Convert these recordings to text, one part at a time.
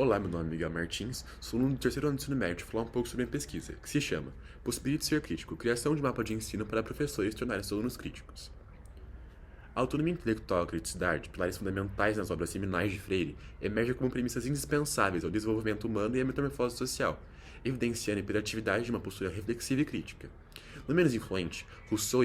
Olá, meu nome é Miguel Martins, sou aluno do terceiro ano de ensino médio e falar um pouco sobre a minha pesquisa, que se chama Possibilite Ser Crítico, criação de mapa de ensino para professores tornarem-se alunos críticos. A autonomia intelectual e a criticidade, pilares fundamentais nas obras seminais de Freire, emergem como premissas indispensáveis ao desenvolvimento humano e à metamorfose social, evidenciando a imperatividade de uma postura reflexiva e crítica. No menos influente, Rousseau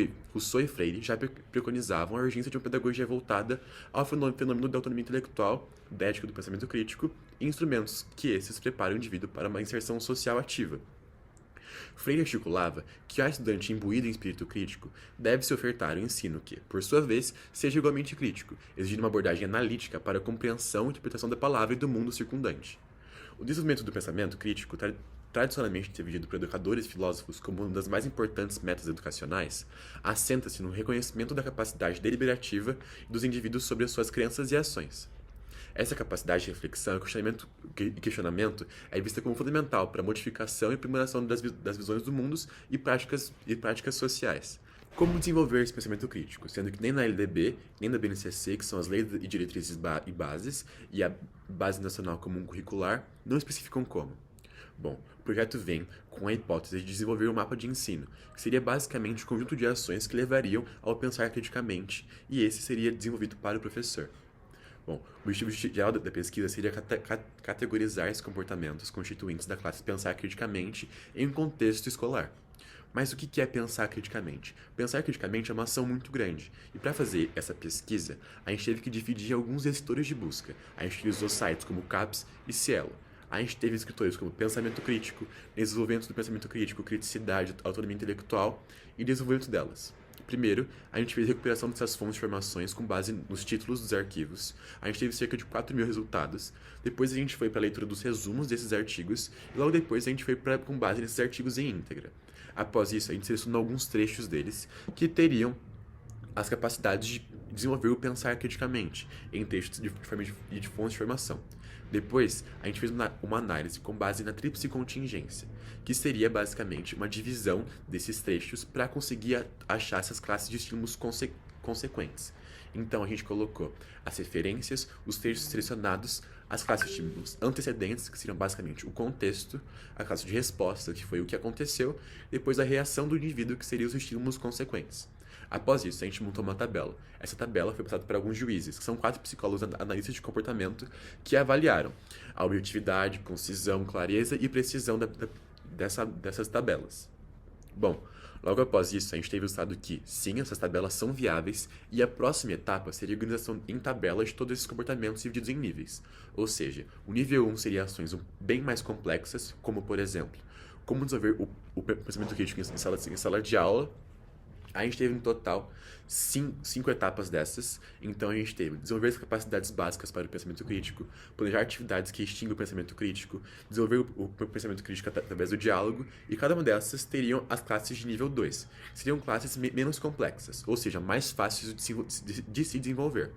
e Freire já preconizavam a urgência de uma pedagogia voltada ao fenômeno da autonomia intelectual, da ética do pensamento crítico e instrumentos que esses preparam o indivíduo para uma inserção social ativa. Freire articulava que ao estudante imbuído em espírito crítico deve-se ofertar um ensino que, por sua vez, seja igualmente crítico, exigindo uma abordagem analítica para a compreensão e interpretação da palavra e do mundo circundante. O desenvolvimento do pensamento crítico, tradicionalmente dividido por educadores e filósofos como uma das mais importantes metas educacionais, assenta-se no reconhecimento da capacidade deliberativa dos indivíduos sobre as suas crenças e ações. Essa capacidade de reflexão e questionamento é vista como fundamental para a modificação e aprimoração das visões do mundo e práticas sociais. Como desenvolver esse pensamento crítico, sendo que nem na LDB, nem na BNCC, que são as leis e diretrizes e bases, e a Base Nacional Comum Curricular, não especificam como. Bom, o projeto vem com a hipótese de desenvolver um mapa de ensino, que seria basicamente um conjunto de ações que levariam ao pensar criticamente, e esse seria desenvolvido para o professor. Bom, o objetivo geral da pesquisa seria categorizar esses comportamentos constituintes da classe pensar criticamente em um contexto escolar. Mas o que é pensar criticamente? Pensar criticamente é uma ação muito grande, e para fazer essa pesquisa, a gente teve que dividir em alguns gestores de busca. A gente utilizou sites como CAPES e Cielo. A gente teve escritores como Pensamento Crítico, Desenvolvimento do Pensamento Crítico, Criticidade, Autonomia Intelectual e Desenvolvimento delas. Primeiro, a gente fez recuperação dessas fontes de informações com base nos títulos dos arquivos. A gente teve cerca de 4.000 resultados. Depois a gente foi para a leitura dos resumos desses artigos. E logo depois a gente foi com base nesses artigos em íntegra. Após isso, a gente selecionou alguns trechos deles que teriam as capacidades de desenvolver o pensar criticamente em textos de fontes de informação. Depois, a gente fez uma análise com base na tríplice contingência, que seria basicamente uma divisão desses trechos para conseguir achar essas classes de estímulos consequentes. Então, a gente colocou as referências, os trechos selecionados, as classes de estímulos antecedentes, que seriam basicamente o contexto, a classe de resposta, que foi o que aconteceu, depois a reação do indivíduo, que seriam os estímulos consequentes. Após isso, a gente montou uma tabela. Essa tabela foi passada para alguns juízes, que são 4 psicólogos analistas de comportamento, que avaliaram a objetividade, concisão, clareza e precisão dessas tabelas. Bom, logo após isso, a gente teve o resultado que, sim, essas tabelas são viáveis, e a próxima etapa seria a organização em tabelas de todos esses comportamentos divididos em níveis. Ou seja, o nível 1 seria ações bem mais complexas, como, por exemplo, como desenvolver o pensamento crítico em sala de aula. A gente teve, no total, 5 etapas dessas. Então, a gente teve desenvolver as capacidades básicas para o pensamento crítico, planejar atividades que extinguem o pensamento crítico, desenvolver o pensamento crítico através do diálogo, e cada uma dessas teriam as classes de nível 2. Seriam classes menos complexas, ou seja, mais fáceis de se desenvolver.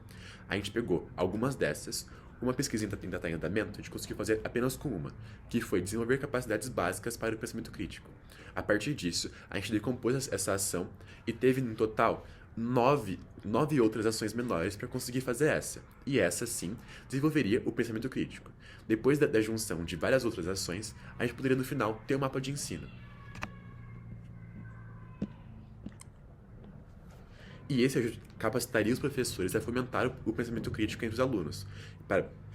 A gente pegou algumas dessas. Uma pesquisa ainda está em andamento, a gente conseguiu fazer apenas com uma, que foi desenvolver capacidades básicas para o pensamento crítico. A partir disso, a gente decompôs essa ação e teve, no total, 9 outras ações menores para conseguir fazer essa. E essa, sim, desenvolveria o pensamento crítico. Depois da junção de várias outras ações, a gente poderia, no final, ter um mapa de ensino. E esse capacitaria os professores a fomentar o pensamento crítico entre os alunos,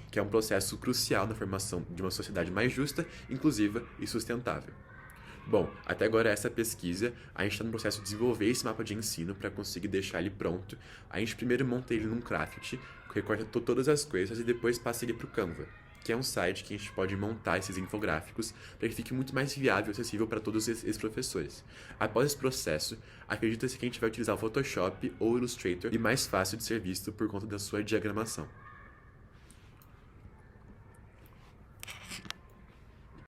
que é um processo crucial na formação de uma sociedade mais justa, inclusiva e sustentável. Bom, até agora essa pesquisa, a gente está no processo de desenvolver esse mapa de ensino para conseguir deixar ele pronto. A gente primeiro monta ele num Craft, recorta todas as coisas e depois passa ele para o Canva, que é um site que a gente pode montar esses infográficos para que fique muito mais viável e acessível para todos esses professores. Após esse processo, acredita-se que a gente vai utilizar o Photoshop ou o Illustrator e mais fácil de ser visto por conta da sua diagramação.